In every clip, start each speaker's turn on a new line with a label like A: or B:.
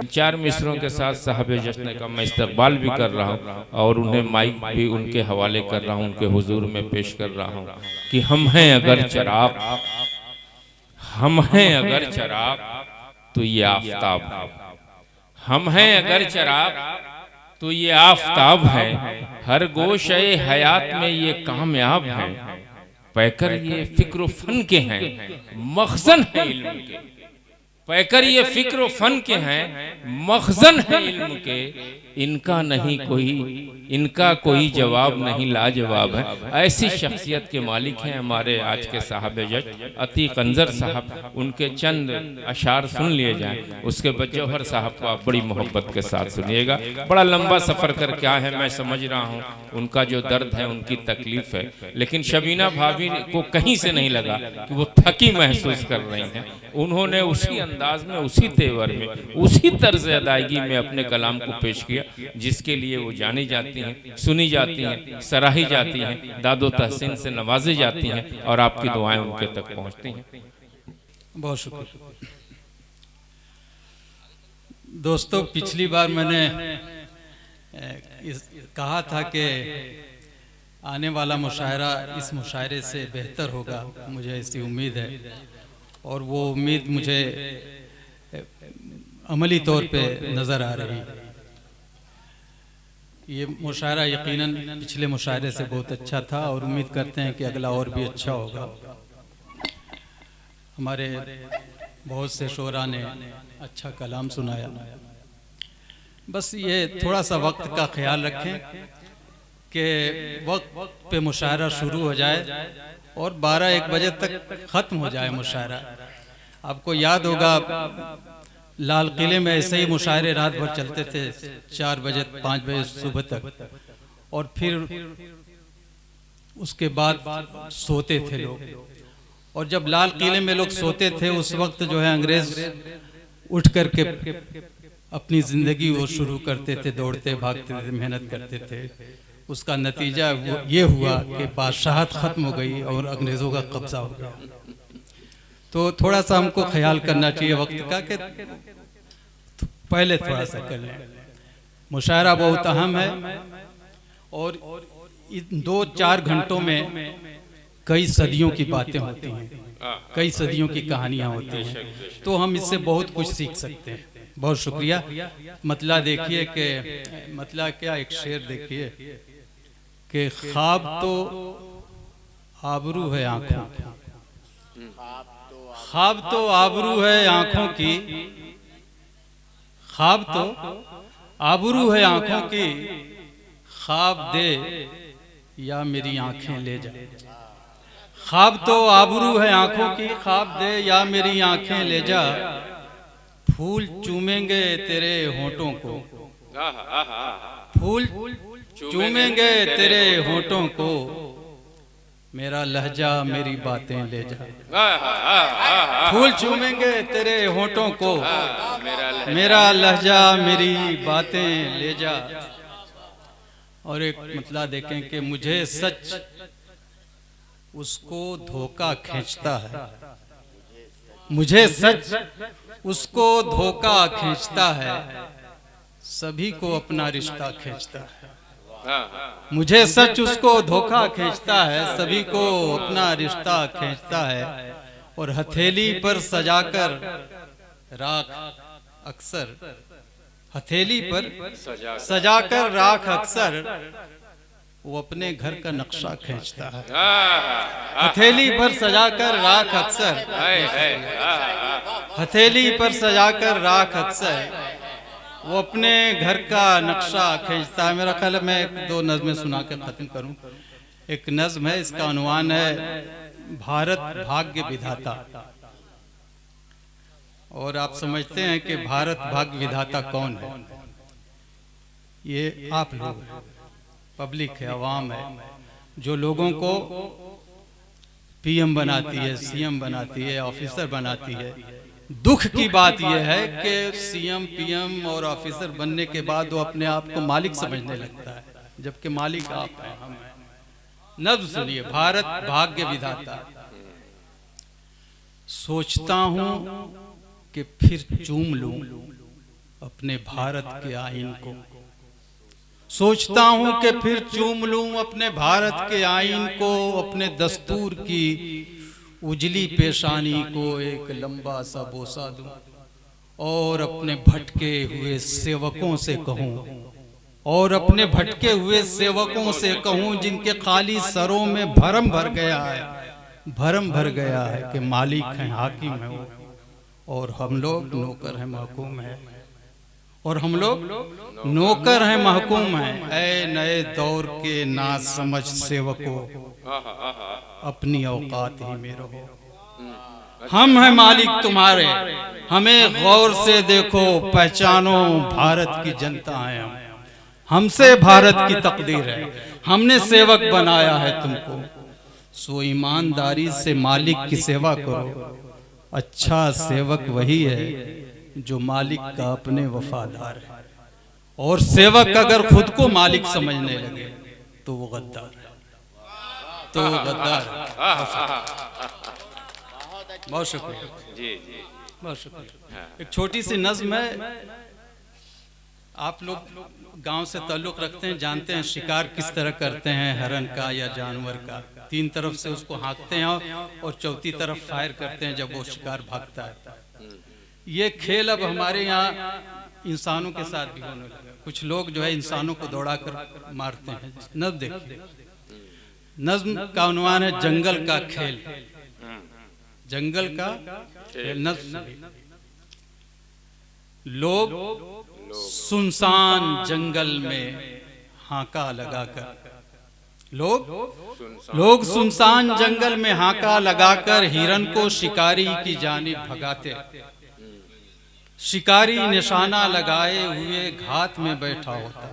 A: चार मिसरों के साथ साहब जश्न का मैं इस्तकबाल भी कर रहा हूँ और उन्हें माइक भी उनके हवाले कर रहा हूँ, उनके हुजूर में पेश कर रहा हूँ कि हम हैं अगर चिराग, हम हैं अगर चिराग तो ये आफताब है, हम हैं अगर चिराग तो ये आफताब है, हर गोशे हयात में ये कामयाब है, पैकर ये फिक्र फन के हैं, मखजन है इल्म के, पैकर ये फिक्र फन के हैं, मखजन है इल्म के, इनका नहीं कोई, इनका कोई जवाब नहीं लाजवाब है। ऐसी शख्सियत के मालिक हैं हमारे आज के साहब जज अतीक अंजर साहब। उनके चंद अशार सुन लिए जाएं, उसके बाद जौहर साहब को आप बड़ी मोहब्बत के साथ सुनिएगा। बड़ा लंबा सफ़र कर क्या है मैं समझ रहा हूँ, उनका जो दर्द है, उनकी तकलीफ है, लेकिन शबीना भाभी को कहीं से नहीं लगा कि वो थकी महसूस कर रही हैं। उन्होंने उसी अंदाज में, उसी तेवर में, उसी तर्ज अदायगी में अपने कलाम को पेश किया जिसके लिए वो जानी जाती हैं, सुनी जाती हैं, सराही जाती हैं, दादो तहसीन से नवाजी जाती हैं और आपकी दुआएं उनके तक पहुंचती हैं।
B: बहुत शुक्रिया दोस्तों। पिछली बार मैंने कहा था कि आने वाला मुशायरा इस मुशायरे से बेहतर होगा, मुझे ऐसी उम्मीद है और वो उम्मीद मुझे अमली तौर पे नज़र आ रही है। ये मुशायरा यकीनन पिछले मुशायरे से बहुत अच्छा था और उम्मीद करते हैं कि अगला और भी अच्छा होगा। हमारे बहुत से शोरा ने अच्छा कलाम सुनाया। बस ये थोड़ा सा वक्त का ख्याल रखें कि वक्त पे मुशायरा शुरू हो जाए और 12-1 बजे तक ख़त्म हो जाए मुशायरा। आपको याद होगा लाल किले में ऐसे ही मुशायरे रात भर चलते थे, 4 बजे 5 बजे सुबह तक, और फिर उसके बाद सोते थे लोग। और जब लाल किले में लोग सोते थे उस वक्त जो है अंग्रेज उठ करके अपनी ज़िंदगी वो शुरू करते थे, दौड़ते भागते थे, मेहनत करते थे। उसका नतीजा ये हुआ कि बादशाहत ख़त्म हो गई और अंग्रेज़ों का कब्जा हो गया। तो थोड़ा सा हमको ख्याल करना चाहिए वक्त का कि पहले थोड़ा सा कर लें। मुशायरा बहुत अहम है और इन 2-4 घंटों में कई सदियों की बातें होती हैं, कई सदियों की कहानियाँ होती हैं, तो हम इससे बहुत कुछ सीख सकते हैं। बहुत शुक्रिया। मतला देखिए कि मतला क्या, एक शेर देखिए कि ख्वाब तो आबरू है आँखों की, ख्वाब तो आबरू है आँखों की, ख्वाब तो आबरू है आँखों की, ख्वाब दे या मेरी आँखें ले जा। ख्वाब तो आबरू है आँखों की, ख्वाब दे या मेरी आँखें ले जा। फूल चूमेंगे तेरे होठों को, फूल चूमेंगे तेरे होठों को, मेरा लहजा मेरी बातें ले जा। फूल चूमेंगे तेरे होठों को, मेरा लहजा मेरी बातें ले जा। और एक मतला देखें कि मुझे सच उसको धोखा खींचता है, मुझे सच उसको धोखा खींचता है, सभी को अपना रिश्ता खींचता है। मुझे सच उसको धोखा खींचता है, सभी को अपना रिश्ता खींचता है। और हथेली पर सजाकर राख अक्सर, हथेली पर सजाकर राख अक्सर, वो अपने घर का नक्शा खींचता है। हथेली पर सजाकर राख अक्सर, हथेली पर सजाकर राख अक्सर, वो अपने घर का नक्शा खींचता है। मेरा ख्याल है मैं 1-2 नज़में सुना के ख़त्म करूं। एक नज़्म है, इसका उन्वान है भारत भाग्य विधाता। और आप समझते हैं कि भारत भाग्य विधाता कौन है? ये आप लोग हैं, पब्लिक है, अवाम है, जो लोगों को पीएम बनाती है, सीएम बनाती है, ऑफिसर बनाती है। दुख की बात यह है कि सीएम पीएम और ऑफिसर बनने के बाद वो अपने आप को मालिक समझने लगता है, जबकि मालिक आप हैं, हम हैं। नज़्म सुनिए, भारत भाग्य विधाता। सोचता हूं कि फिर चूम लूं, अपने भारत के आईन को। सोचता हूं कि फिर चूम लूं अपने भारत के आईन को, अपने दस्तूर की उजली पेशानी को एक लंबा सा बोसा दूं और अपने भटके हुए सेवकों से कहूं, और अपने भटके हुए सेवकों से कहूं जिनके खाली सरों में भरम भर गया है, भरम भर गया है कि मालिक हैं, हाकिम है वो, और हम लोग नौकर हैं, महकूम है, और हम लोग नौकर हैं, महकूम हैं। ऐ नए दौर के ना समझ सेवकों, अपनी औकात ही में रहो। हम हैं मालिक तुम्हारे, हमें गौर से देखो, पहचानो भारत की जनता है हम, हमसे भारत की तकदीर है, हमने सेवक बनाया है तुमको। सो ईमानदारी से मालिक की सेवा करो। अच्छा सेवक वही है जो मालिक का अपने वफादार है, और सेवक अगर खुद को मालिक समझने लगे तो वो गद्दार है, तो वो गद्दार है। बहुत शुक्रिया जी, बहुत शुक्रिया। एक छोटी सी नज्म है, आप लोग गांव से ताल्लुक रखते हैं, जानते हैं शिकार किस तरह करते हैं हिरन का या जानवर का। 3 तरफ से उसको हाँकते हैं और चौथी तरफ फायर करते हैं जब वो शिकार भागता है। ये खेल अब हमारे यहाँ इंसानों के साथ भी होने लगा। कुछ लोग जो है इंसानों को दौड़ा कर मारते हैं। नज्म देखिए, नज्म का उन्वान है जंगल का खेल। जंगल का खेल। नज्म, लोग सुनसान जंगल में हाका लगाकर, लोग सुनसान जंगल में हाका लगाकर हिरन को शिकारी की जानिब भगाते। शिकारी निशाना लगाए हुए घात में बैठा होता,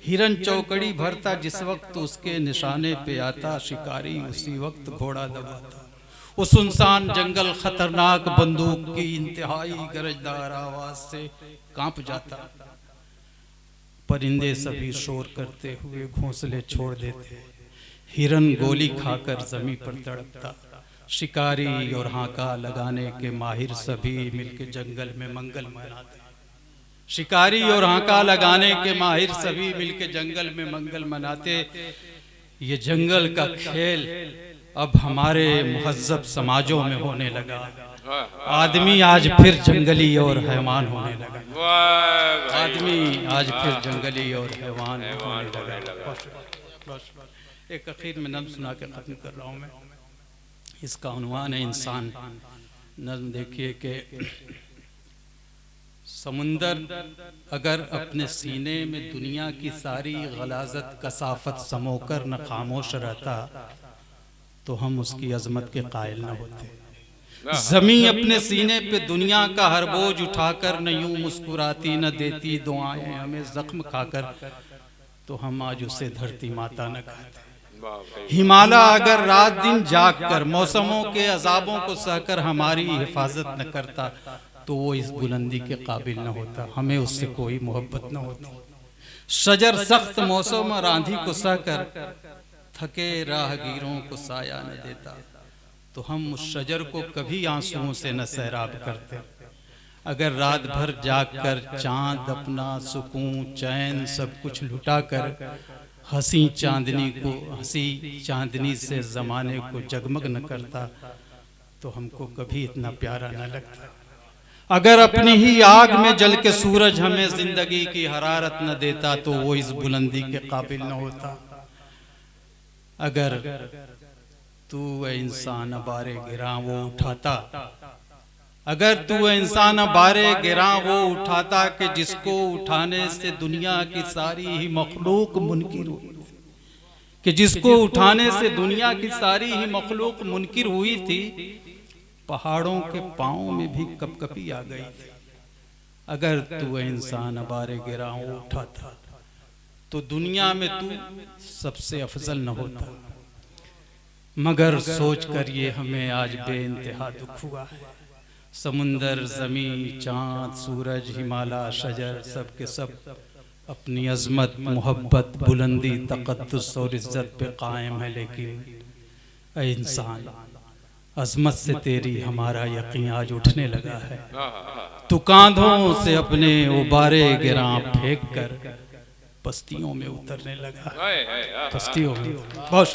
B: हिरन चौकड़ी भरता, जिस वक्त उसके निशाने पे आता शिकारी उसी वक्त घोड़ा दबाता। वो सुनसान जंगल खतरनाक बंदूक की इंतहाई गरजदार आवाज से कांप जाता। परिंदे सभी शोर करते हुए घोंसले छोड़ देते, हिरन गोली खाकर जमीन पर तड़पता। शिकारी और हाका लगाने के माहिर सभी मिलके जंगल में मंगल मनाते। शिकारी और हाका लगाने के माहिर सभी मिलके जंगल में मंगल मनाते। ये जंगल का खेल अब हमारे मुहज्जब समाजों में होने लगा। आदमी आज फिर जंगली और हैवान होने लगा। आदमी आज फिर जंगली और हैवान होने लगा। एक अखीर में नज़्म सुना के खत्म कर रहा हूँ मैं। इसका उन्वान है इंसान। नज़्म देखिए कि समुंदर अगर अपने सीने में दुनिया की सारी गलाजत कसाफत समोकर न खामोश रहता तो हम उसकी अजमत के कायल न होते। ज़मीं अपने सीने पे दुनिया का हर बोझ उठाकर न यूं मुस्कुराती, न देती दुआएं हमें जख्म खाकर, तो हम आज उसे धरती माता न कहते। हिमालय अगर रात दिन जाग कर मौसमों के अजाबों को सहकर हमारी हिफाजत न करता तो वो इस बुलंदी के काबिल न होता, हमें उससे कोई मोहब्बत न होती। शजर सख्त मौसम और आंधी को सहकर थके राहगीरों को साया न देता, तो हम उस शजर को कभी आंसुओं से न सैराब करते। अगर रात भर जाग कर चांद अपना सुकून चैन सब कुछ लुटा कर हंसी चांदनी से जमाने को जगमग न करता तो हमको कभी इतना प्यारा न लगता। अगर अपनी ही आग में जल के सूरज हमें जिंदगी की हरारत न देता तो वो इस बुलंदी के काबिल न होता। अगर तू इंसान बारे गिरा वो उठाता, अगर तू इंसान बारे गिरा वो उठाता कि जिसको उठाने से दुनिया की सारी ही मखलूक मुनकिर हुई, कि जिसको उठाने से दुनिया की सारी ही मखलूक मुनकिर हुई थी, पहाड़ों के पांव में भी कपकपी आ गई थी। अगर तू इंसान बारे गिरा वो उठाता तो दुनिया में तू सबसे अफजल न होता। मगर सोच कर ये हमें आज बेइंतहा दुख हुआ है। समुंदर, जमीन, चांद, सूरज, हिमालय, शजर सब के सब अपनी अजमत, मोहब्बत, बुलंदी, तकद्दुस और इज्जत पे कायम है, लेकिन ऐ इंसान अजमत से तेरी हमारा यकीन आज उठने लगा है। तू कांधों से अपने उबारे गिरा फेंक कर बस्तियों में उतरने लगा। बस्तियों में बहुत